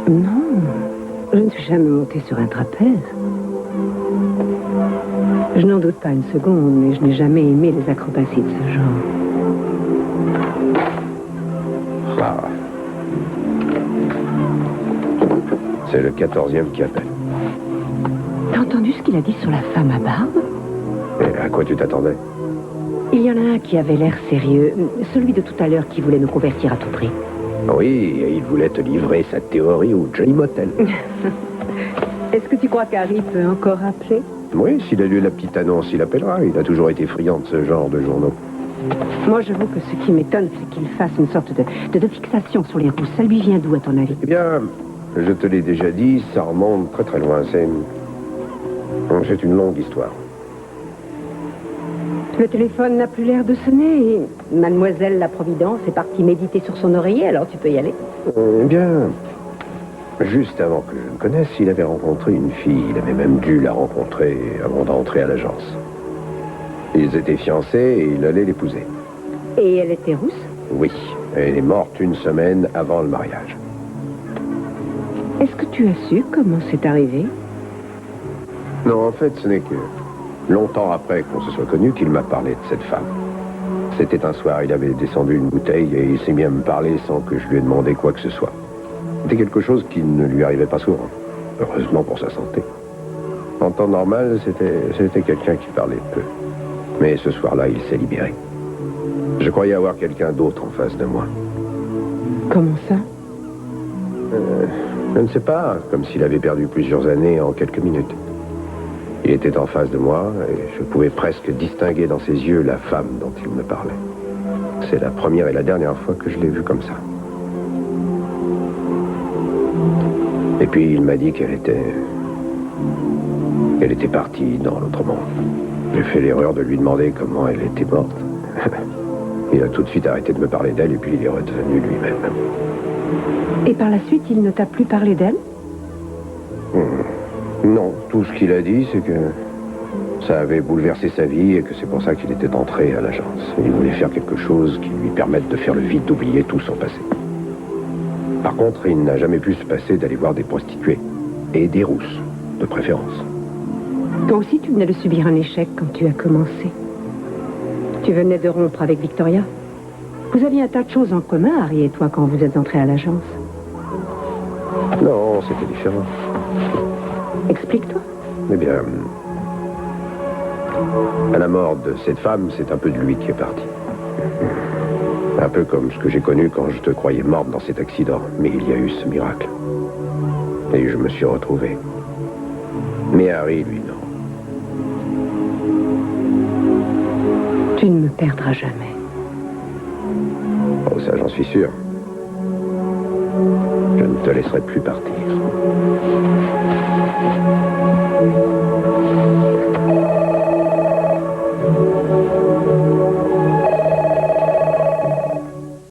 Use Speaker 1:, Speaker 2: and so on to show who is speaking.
Speaker 1: Non, je ne suis jamais montée sur un trapèze. Je n'en doute pas une seconde, mais je n'ai jamais aimé les acrobaties de ce genre.
Speaker 2: Ah. C'est le 14e qui appelle.
Speaker 1: T'as entendu ce qu'il a dit sur la femme à barbe?
Speaker 2: Et à quoi tu t'attendais?
Speaker 1: Il y en a un qui avait l'air sérieux, celui de tout à l'heure qui voulait nous convertir à tout prix.
Speaker 2: Oui, et il voulait te livrer sa théorie au Johnny Motel.
Speaker 1: Est-ce que tu crois qu'Harry peut encore appeler?
Speaker 2: Oui, s'il a lu la petite annonce, il appellera. Il a toujours été friand de ce genre de journaux.
Speaker 1: Moi, j'avoue que ce qui m'étonne, c'est qu'il fasse une sorte de fixation sur les rousses. Ça lui vient d'où, à ton avis?
Speaker 2: Eh bien, je te l'ai déjà dit, ça remonte très très loin. C'est une longue histoire.
Speaker 1: Le téléphone n'a plus l'air de sonner et Mademoiselle la Providence est partie méditer sur son oreiller, alors tu peux y aller.
Speaker 2: Eh bien, juste avant que je le connaisse, il avait rencontré une fille. Il avait même dû la rencontrer avant d'entrer à l'agence. Ils étaient fiancés et il allait l'épouser.
Speaker 1: Et elle était rousse?
Speaker 2: Oui, elle est morte une semaine avant le mariage.
Speaker 1: Est-ce que tu as su comment c'est arrivé?
Speaker 2: Non, en fait, ce n'est que longtemps après qu'on se soit connus qu'il m'a parlé de cette femme. C'était un soir, il avait descendu une bouteille et il s'est mis à me parler sans que je lui ai demandé quoi que ce soit. C'était quelque chose qui ne lui arrivait pas souvent. Heureusement pour sa santé. En temps normal, c'était quelqu'un qui parlait peu. Mais ce soir-là, il s'est libéré. Je croyais avoir quelqu'un d'autre en face de moi.
Speaker 1: Comment ça?
Speaker 2: Je ne sais pas, comme s'il avait perdu plusieurs années en quelques minutes. Il était en face de moi et je pouvais presque distinguer dans ses yeux la femme dont il me parlait. C'est la première et la dernière fois que je l'ai vue comme ça. Et puis il m'a dit qu'elle était partie dans l'autre monde. J'ai fait l'erreur de lui demander comment elle était morte. Il a tout de suite arrêté de me parler d'elle et puis il est redevenu lui-même.
Speaker 1: Et par la suite, il ne t'a plus parlé d'elle?
Speaker 2: Non, tout ce qu'il a dit, c'est que ça avait bouleversé sa vie et que c'est pour ça qu'il était entré à l'agence. Il voulait faire quelque chose qui lui permette de faire le vide, d'oublier tout son passé. Par contre, il n'a jamais pu se passer d'aller voir des prostituées. Et des rousses, de préférence.
Speaker 1: Toi aussi, tu venais de subir un échec quand tu as commencé. Tu venais de rompre avec Victoria. Vous aviez un tas de choses en commun, Harry et toi, quand vous êtes entrés à l'agence.
Speaker 2: Non, c'était différent.
Speaker 1: Explique-toi.
Speaker 2: Eh bien, à la mort de cette femme, c'est un peu de lui qui est parti. Un peu comme ce que j'ai connu quand je te croyais morte dans cet accident. Mais il y a eu ce miracle. Et je me suis retrouvé. Mais Harry, lui, non.
Speaker 1: Tu ne me perdras jamais.
Speaker 2: Oh, ça, j'en suis sûr. Je ne te laisserai plus partir.